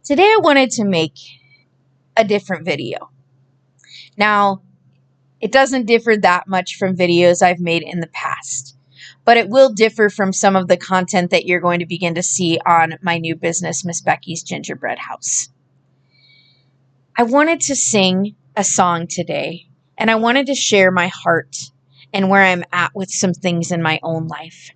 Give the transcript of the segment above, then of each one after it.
Today I wanted to make a different video. Now, it doesn't differ that much from videos I've made in the past, but it will differ from some of the content that you're going to begin to see on my new business, Miss Becky's Gingerbread House. I wanted to sing a song today, and I wanted to share my heart and where I'm at with some things in my own life.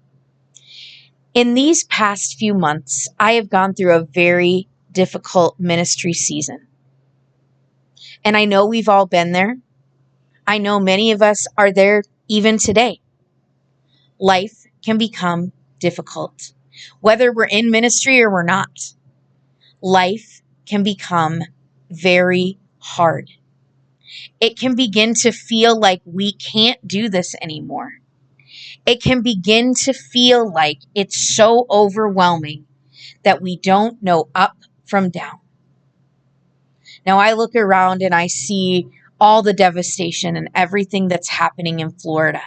In these past few months, I have gone through a very difficult ministry season. And I know we've all been there. I know many of us are there even today. Life can become difficult, whether we're in ministry or we're not. Life can become very hard. It can begin to feel like we can't do this anymore. It can begin to feel like it's so overwhelming that we don't know up from down. Now, I look around and I see all the devastation and everything that's happening in Florida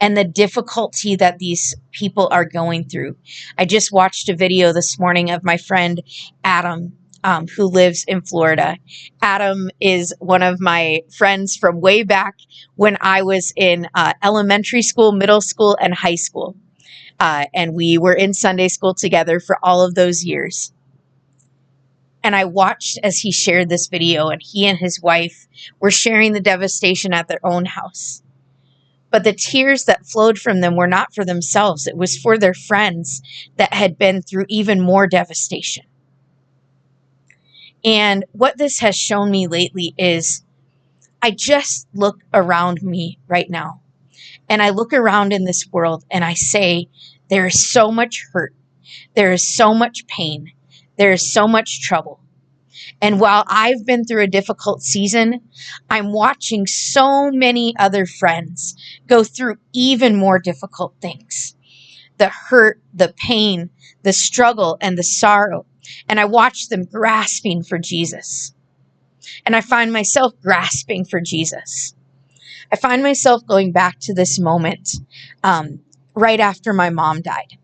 and the difficulty that these people are going through. I just watched a video this morning of my friend Adam, who lives in Florida. Adam is one of my friends from way back when I was in elementary school, middle school, and high school. And we were in Sunday school together for all of those years. And I watched as he shared this video, and he and his wife were sharing the devastation at their own house. But the tears that flowed from them were not for themselves. It was for their friends that had been through even more devastation. And what this has shown me lately is I just look around me right now. And I look around in this world and I say, there is so much hurt. There is so much pain. There is so much trouble. And while I've been through a difficult season, I'm watching so many other friends go through even more difficult things. The hurt, the pain, the struggle, and the sorrow. And I watch them grasping for Jesus. And I find myself grasping for Jesus. I find myself going back to this moment right after my mom died.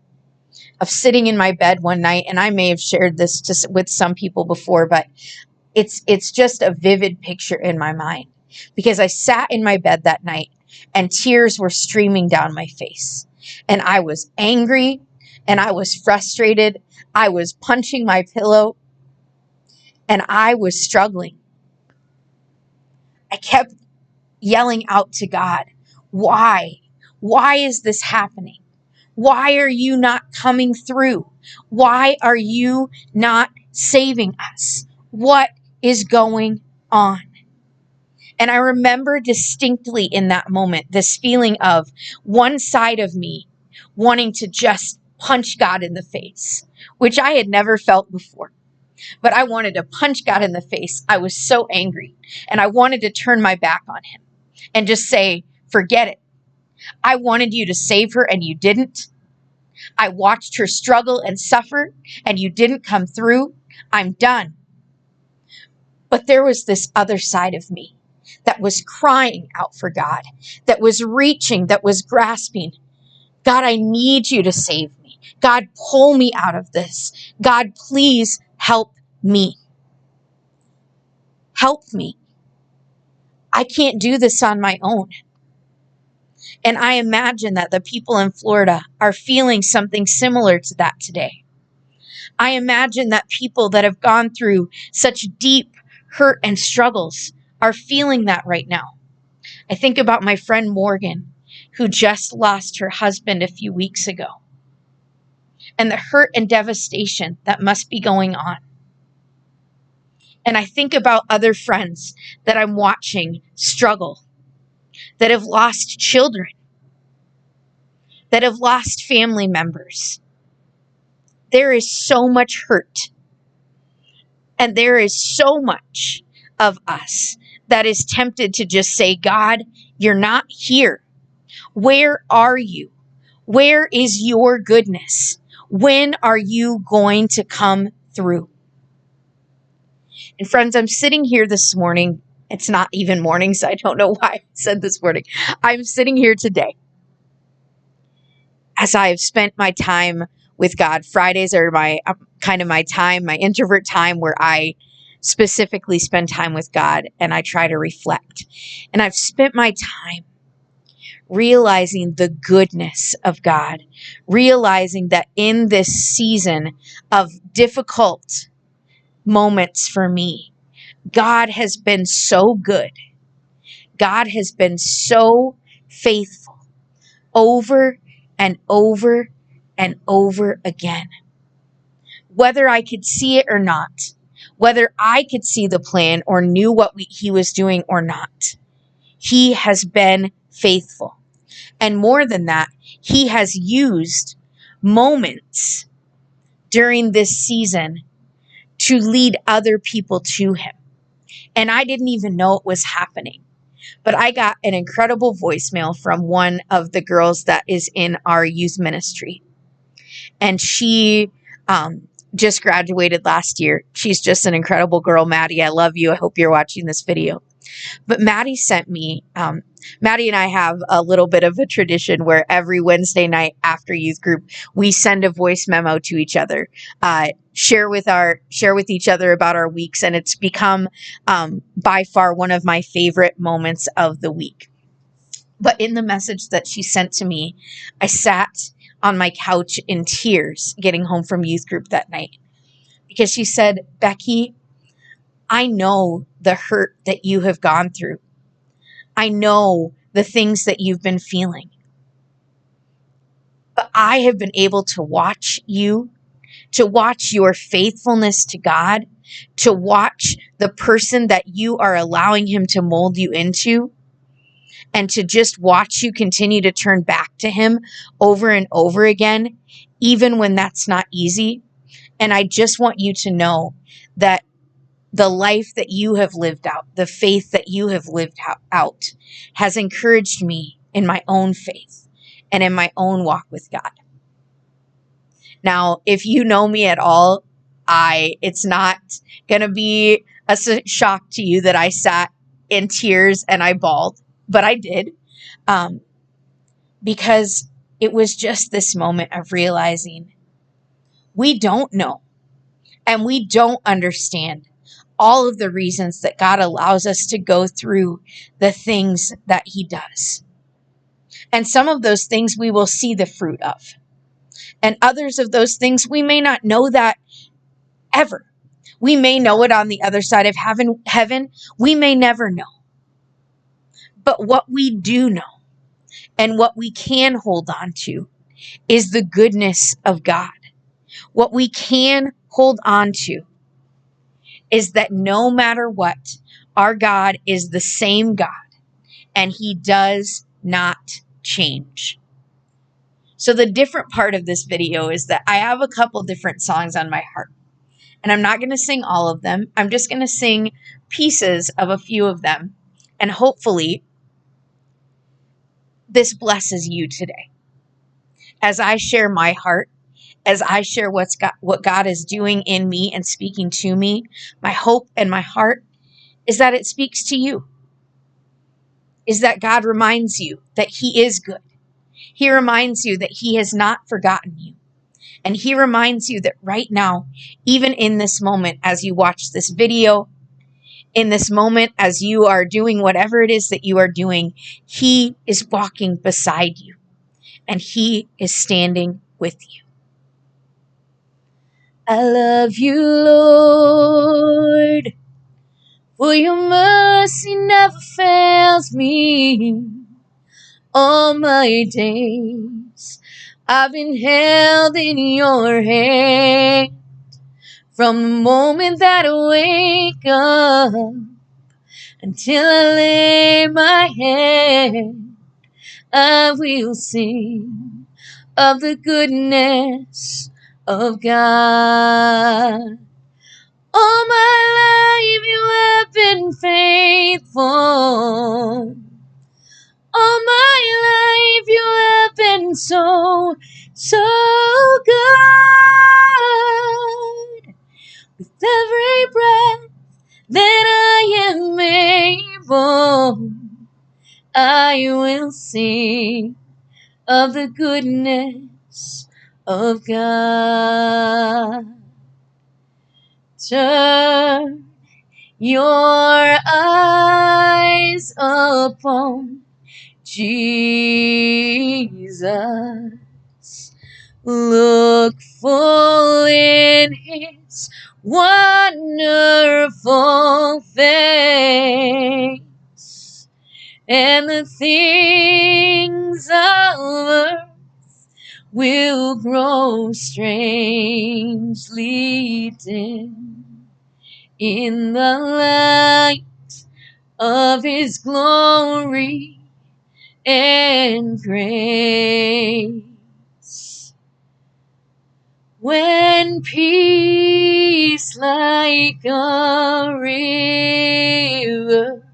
Of sitting in my bed one night, and I may have shared this with some people before, but it's just a vivid picture in my mind because I sat in my bed that night and tears were streaming down my face, and I was angry and I was frustrated. I was punching my pillow and I was struggling. I kept yelling out to God, why? Why is this happening? Why are you not coming through? Why are you not saving us? What is going on? And I remember distinctly in that moment, this feeling of one side of me wanting to just punch God in the face, which I had never felt before. But I wanted to punch God in the face. I was so angry and I wanted to turn my back on him and just say, forget it. I wanted you to save her and you didn't. I watched her struggle and suffer and you didn't come through. I'm done. But there was this other side of me that was crying out for God, that was reaching, that was grasping. God, I need you to save me. God, pull me out of this. God, please help me. Help me. I can't do this on my own. And I imagine that the people in Florida are feeling something similar to that today. I imagine that people that have gone through such deep hurt and struggles are feeling that right now. I think about my friend Morgan, who just lost her husband a few weeks ago, and the hurt and devastation that must be going on. And I think about other friends that I'm watching struggle, that have lost children, that have lost family members. There is so much hurt. And there is so much of us that is tempted to just say, God, you're not here. Where are you? Where is your goodness? When are you going to come through? And friends, I'm sitting here this morning. It's not even morning, so I don't know why I said this morning. I'm sitting here today as I have spent my time with God. Fridays are my kind of my time, my introvert time, where I specifically spend time with God and I try to reflect. And I've spent my time realizing the goodness of God, realizing that in this season of difficult moments for me, God has been so good. God has been so faithful over and over and over again. Whether I could see it or not, whether I could see the plan or knew what he was doing or not, he has been faithful. And more than that, he has used moments during this season to lead other people to him. And I didn't even know it was happening. But I got an incredible voicemail from one of the girls that is in our youth ministry. And she just graduated last year. She's just an incredible girl, Maddie. I love you. I hope you're watching this video. But Maddie sent me, Maddie and I have a little bit of a tradition where every Wednesday night after youth group, we send a voice memo to each other, share with each other about our weeks. And it's become by far one of my favorite moments of the week. But in the message that she sent to me, I sat on my couch in tears getting home from youth group that night, because she said, Becky, I know the hurt that you have gone through. I know the things that you've been feeling. But I have been able to watch you, to watch your faithfulness to God, to watch the person that you are allowing him to mold you into, and to just watch you continue to turn back to him over and over again, even when that's not easy. And I just want you to know that the life that you have lived out, the faith that you have lived out, has encouraged me in my own faith and in my own walk with God. Now, if you know me at all, it's not going to be a shock to you that I sat in tears and I bawled, but I did, because it was just this moment of realizing we don't know and we don't understand all of the reasons that God allows us to go through the things that he does. And some of those things we will see the fruit of. And others of those things we may not know that ever. We may know it on the other side of heaven. We may never know. But what we do know and what we can hold on to is the goodness of God. What we can hold on to is that no matter what, our God is the same God and he does not change. So the different part of this video is that I have a couple different songs on my heart, and I'm not going to sing all of them. I'm just going to sing pieces of a few of them, and hopefully this blesses you today. As I share my heart, as I share what God is doing in me and speaking to me, my hope and my heart is that it speaks to you, is that God reminds you that he is good. He reminds you that he has not forgotten you. And he reminds you that right now, even in this moment, as you watch this video, in this moment, as you are doing whatever it is that you are doing, he is walking beside you and he is standing with you. I love you, Lord, for your mercy never fails me. All my days I've been held in your hand. From the moment that I wake up until I lay my head, I will sing of the goodness of God. All my life you have been faithful. All my life you have been so, so good. With every breath that I am able, I will sing of the goodness of God. Turn your eyes upon Jesus. Look full in his wonderful face, and the things of earth will grow strangely dim in the light of his glory and grace. When peace like a river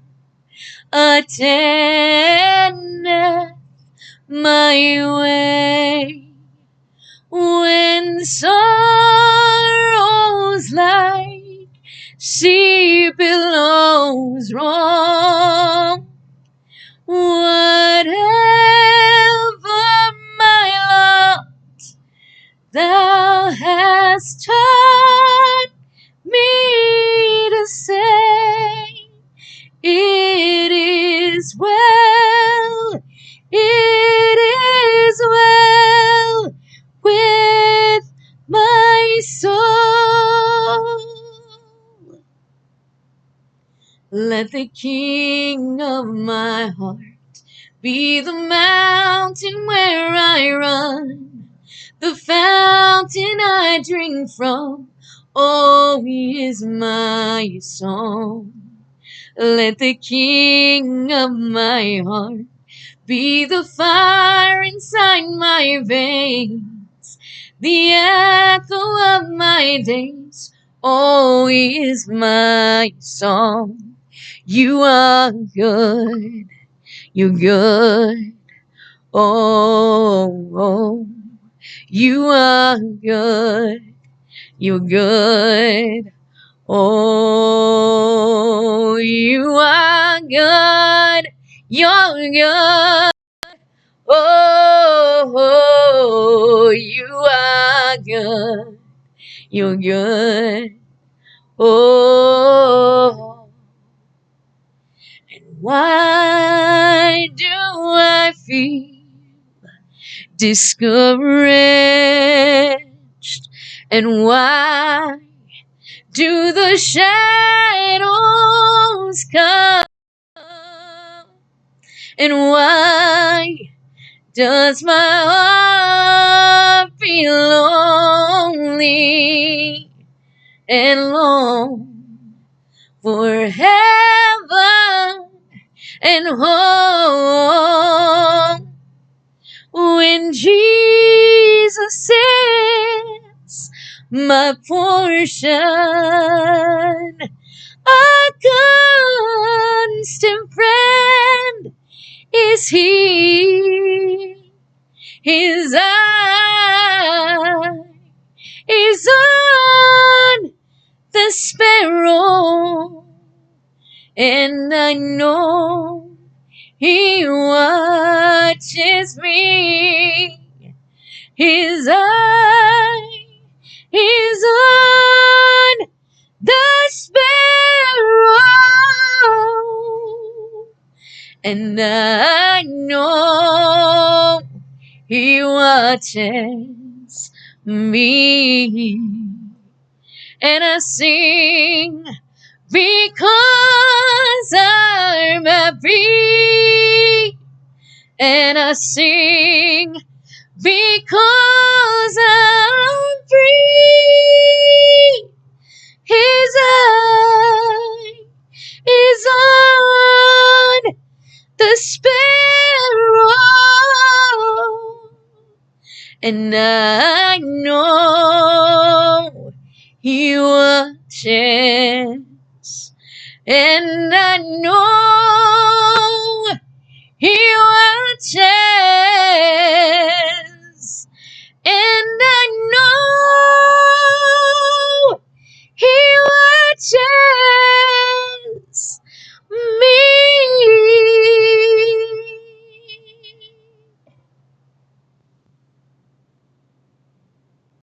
attendeth my way, when sorrows like sea billows roll, whatever my lot thou hast taught me to say, it is well, it is well with my soul. Let the King of my heart be the mountain where I run, the fountain I drink from. Oh, he is my song. Let the King of my heart be the fire inside my veins, the echo of my days. Oh, he is my song. You are good, you're good. Oh, oh, you are good, you're good. Oh, you are good, you're good. Oh, you are good, you're good. Oh, and why do I feel discouraged? And why do the shadows come? And why does my heart feel lonely and long for heaven and home? When Jesus is my portion, a constant friend is he. His eye is on the sparrow, and I know he watches me. His eye is on the sparrow, and I know he watches me. And I sing because I'm happy, and I sing because I'm free. His eye is on the sparrow, and I know he watches, and I know he watches